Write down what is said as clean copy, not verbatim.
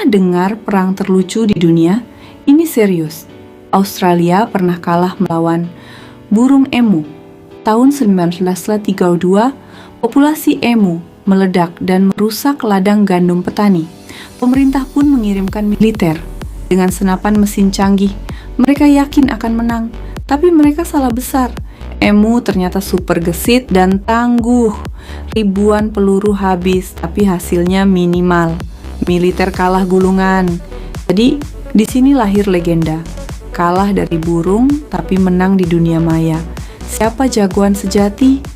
Pernah dengar perang terlucu di dunia? Ini serius. Australia pernah kalah melawan burung emu. Tahun 1932, populasi emu meledak dan merusak ladang gandum petani. Pemerintah pun mengirimkan militer dengan senapan mesin canggih. Mereka yakin akan menang, tapi mereka salah besar. Emu ternyata super gesit dan tangguh. Ribuan peluru habis, tapi hasilnya minimal. Militer kalah gulungan. Jadi, di sini lahir legenda. Kalah dari burung, tapi menang di dunia maya. Siapa jagoan sejati?